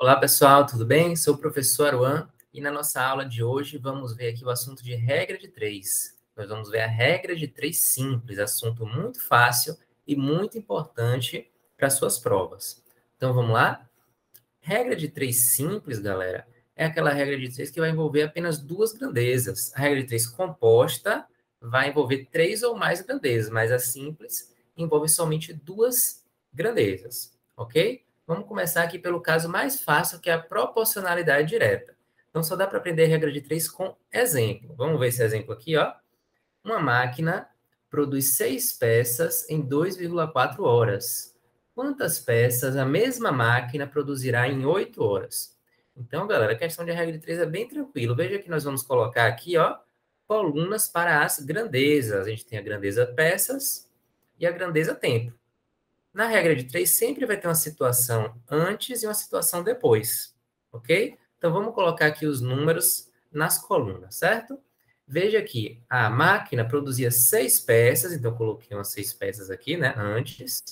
Olá, pessoal, tudo bem? Sou o professor Aruan e na nossa aula de hoje vamos ver aqui o assunto de regra de 3. Nós vamos ver a regra de 3 simples, assunto muito fácil e muito importante para suas provas. Então, vamos lá? Regra de 3 simples, galera, é aquela regra de 3 que vai envolver apenas duas grandezas. A regra de 3 composta vai envolver 3 ou mais grandezas, mas a simples envolve somente duas grandezas, ok? Vamos começar aqui pelo caso mais fácil, que é a proporcionalidade direta. Então, só dá para aprender a regra de 3 com exemplo. Vamos ver esse exemplo aqui, ó. Uma máquina produz 6 peças em 2,4 horas. Quantas peças a mesma máquina produzirá em 8 horas? Então, galera, a questão de regra de 3 é bem tranquilo. Veja que nós vamos colocar aqui, ó, colunas para as grandezas. A gente tem a grandeza peças e a grandeza tempo. Na regra de 3, sempre vai ter uma situação antes e uma situação depois, ok? Então, vamos colocar aqui os números nas colunas, certo? Veja que a máquina produzia 6 peças, então eu coloquei umas 6 peças aqui, né, antes,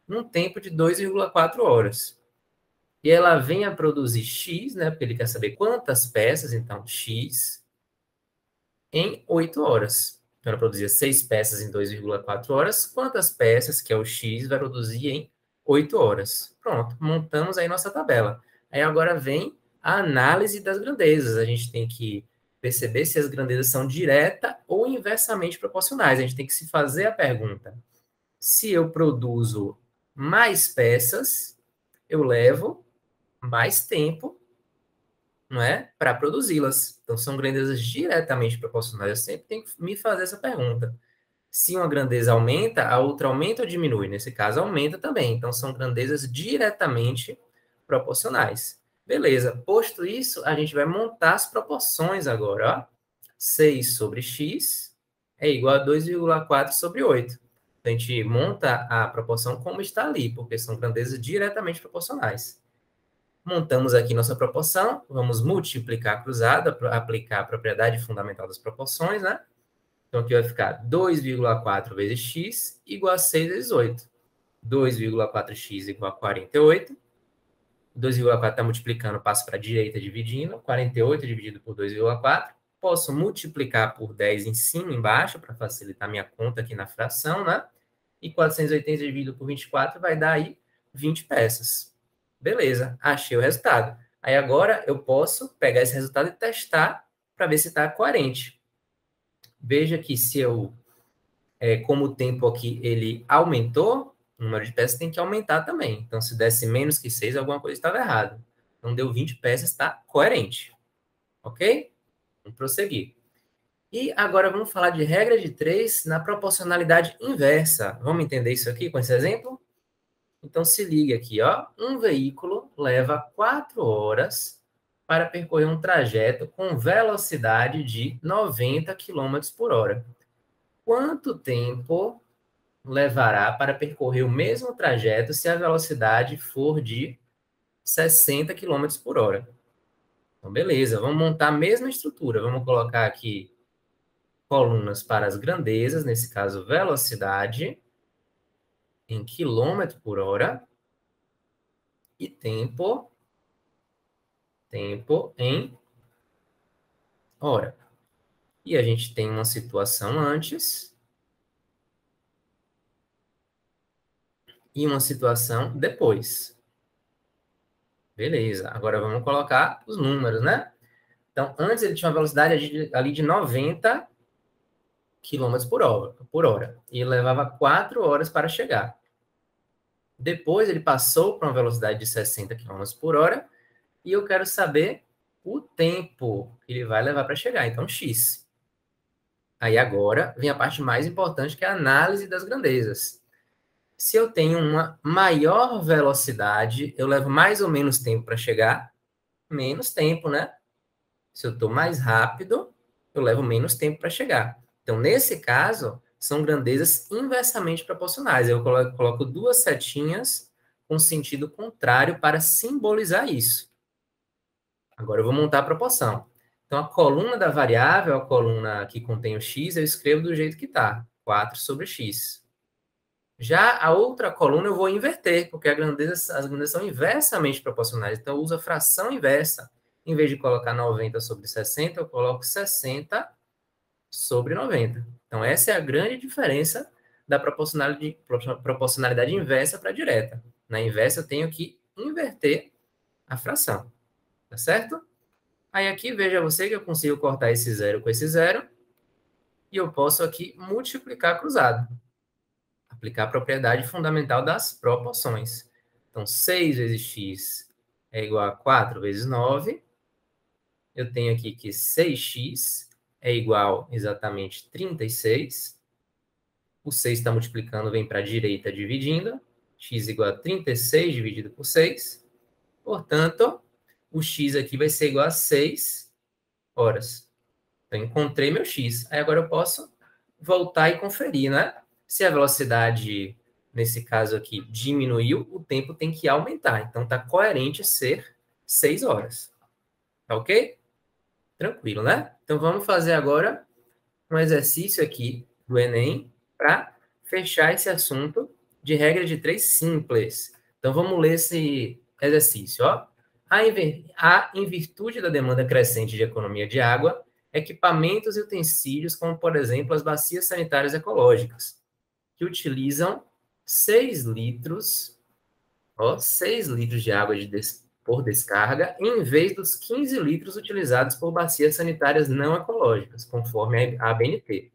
num tempo de 2,4 horas. E ela vem a produzir X, né, porque ele quer saber quantas peças, então X, em 8 horas. Então, ela produzia 6 peças em 2,4 horas. Quantas peças, que é o X, vai produzir em 8 horas? Pronto, montamos aí nossa tabela. Aí agora vem a análise das grandezas. A gente tem que perceber se as grandezas são direta ou inversamente proporcionais. A gente tem que se fazer a pergunta: se eu produzo mais peças, eu levo mais tempo, não é, para produzi-las. Então, são grandezas diretamente proporcionais. Eu sempre tenho que me fazer essa pergunta. Se uma grandeza aumenta, a outra aumenta ou diminui? Nesse caso, aumenta também. Então, são grandezas diretamente proporcionais. Beleza. Posto isso, a gente vai montar as proporções agora. Ó. 6 sobre x é igual a 2,4 sobre 8. Então, a gente monta a proporção como está ali, porque são grandezas diretamente proporcionais. Montamos aqui nossa proporção, vamos multiplicar cruzado, aplicar a propriedade fundamental das proporções, né? Então, aqui vai ficar 2,4 vezes x igual a 6 vezes 8. 2,4x igual a 48. 2,4 está multiplicando, passo para a direita dividindo. 48 dividido por 2,4. Posso multiplicar por 10 em cima e embaixo, para facilitar minha conta aqui na fração, né? E 480 dividido por 24 vai dar aí 20 peças. Beleza, achei o resultado. Aí agora eu posso pegar esse resultado e testar para ver se está coerente. Veja que se eu, como o tempo aqui ele aumentou, o número de peças tem que aumentar também. Então, se desse menos que 6, alguma coisa estava errada. Então, deu 20 peças, está coerente. Ok? Vamos prosseguir. E agora vamos falar de regra de 3 na proporcionalidade inversa. Vamos entender isso aqui com esse exemplo? Então, se liga aqui, ó. Um veículo leva 4 horas para percorrer um trajeto com velocidade de 90 km por hora. Quanto tempo levará para percorrer o mesmo trajeto se a velocidade for de 60 km por hora? Então, beleza. Vamos montar a mesma estrutura. Vamos colocar aqui colunas para as grandezas, nesse caso, velocidade em quilômetro por hora e tempo em hora. E a gente tem uma situação antes e uma situação depois. Beleza. Agora vamos colocar os números, né? Então, antes ele tinha uma velocidade ali de 90 km por hora. E ele levava 4 horas para chegar. Depois ele passou para uma velocidade de 60 km por hora e eu quero saber o tempo que ele vai levar para chegar. Então, x. Aí agora vem a parte mais importante, que é a análise das grandezas. Se eu tenho uma maior velocidade, eu levo mais ou menos tempo para chegar? Menos tempo, né? Se eu estou mais rápido, eu levo menos tempo para chegar. Então, nesse caso, são grandezas inversamente proporcionais. Eu coloco duas setinhas com sentido contrário para simbolizar isso. Agora eu vou montar a proporção. Então, a coluna da variável, a coluna que contém o x, eu escrevo do jeito que está. 4 sobre x. Já a outra coluna eu vou inverter, porque as grandezas são inversamente proporcionais. Então, eu uso a fração inversa. Em vez de colocar 90 sobre 60, eu coloco 60 sobre 90. Então, essa é a grande diferença da proporcionalidade inversa para direta. Na inversa, eu tenho que inverter a fração. Tá certo? Aí aqui, veja você que eu consigo cortar esse zero com esse zero. E eu posso aqui multiplicar cruzado. Aplicar a propriedade fundamental das proporções. Então, 6 vezes x é igual a 4 vezes 9. Eu tenho aqui que 6x é igual exatamente 36. O 6 está multiplicando, vem para a direita dividindo. X igual a 36 dividido por 6. Portanto, o x aqui vai ser igual a 6 horas. Então, encontrei meu x. Aí agora eu posso voltar e conferir, né? Se a velocidade, nesse caso aqui, diminuiu, o tempo tem que aumentar. Então, está coerente ser 6 horas. Tá ok? Tranquilo, né? Então, vamos fazer agora um exercício aqui do Enem para fechar esse assunto de regra de 3 simples. Então, vamos ler esse exercício. Ó. Em virtude da demanda crescente de economia de água, equipamentos e utensílios, como, por exemplo, as bacias sanitárias ecológicas, que utilizam 6 litros, 6 litros de água por descarga, em vez dos 15 litros utilizados por bacias sanitárias não ecológicas, conforme a ABNT.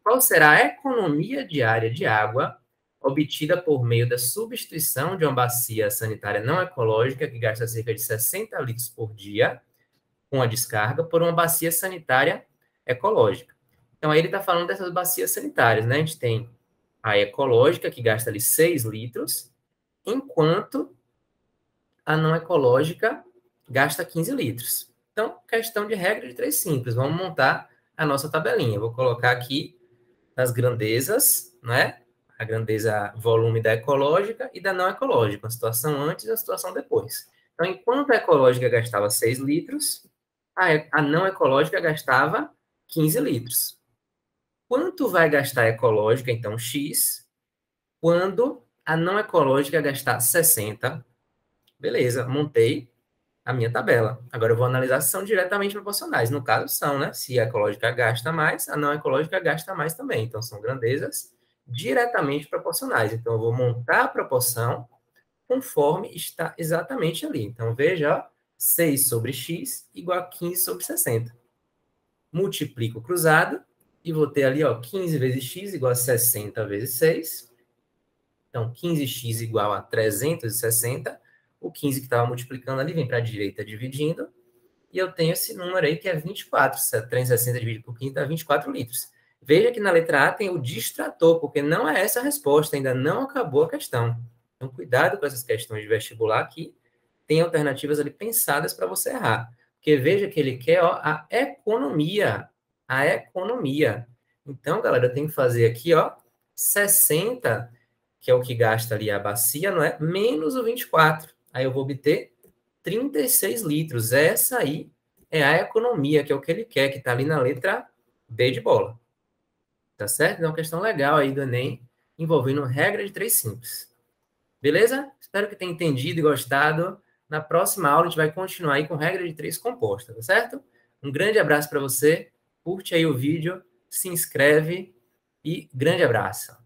Qual será a economia diária de água obtida por meio da substituição de uma bacia sanitária não ecológica, que gasta cerca de 60 litros por dia, com a descarga, por uma bacia sanitária ecológica? Então, aí ele está falando dessas bacias sanitárias, né? A gente tem a ecológica, que gasta ali 6 litros, enquanto a não ecológica gasta 15 litros. Então, questão de regra de 3 simples. Vamos montar a nossa tabelinha. Vou colocar aqui as grandezas, né? A grandeza volume da ecológica e da não ecológica, a situação antes e a situação depois. Então, enquanto a ecológica gastava 6 litros, a não ecológica gastava 15 litros. Quanto vai gastar a ecológica, então, X, quando a não ecológica gastar 60? Beleza, montei a minha tabela. Agora eu vou analisar se são diretamente proporcionais. No caso, são, né? Se a ecológica gasta mais, a não ecológica gasta mais também. Então, são grandezas diretamente proporcionais. Então, eu vou montar a proporção conforme está exatamente ali. Então, veja, ó, 6 sobre x igual a 15 sobre 60. Multiplico o cruzado e vou ter ali, ó, 15 vezes x igual a 60 vezes 6. Então, 15x igual a 360. O 15 que estava multiplicando ali vem para a direita dividindo. E eu tenho esse número aí que é 24. 360 dividido por 15 dá 24 litros. Veja que na letra A tem o distrator, porque não é essa a resposta, ainda não acabou a questão. Então, cuidado com essas questões de vestibular que tem alternativas ali pensadas para você errar. Porque veja que ele quer, ó, a economia. A economia. Então, galera, eu tenho que fazer aqui, ó, 60, que é o que gasta ali a bacia, não é? Menos o 24. Aí eu vou obter 36 litros. Essa aí é a economia, que é o que ele quer, que está ali na letra B de bola. Tá certo? Então, é uma questão legal aí do Enem, envolvendo regra de 3 simples. Beleza? Espero que tenha entendido e gostado. Na próxima aula, a gente vai continuar aí com regra de 3 composta, tá certo? Um grande abraço para você. Curte aí o vídeo, se inscreve e grande abraço.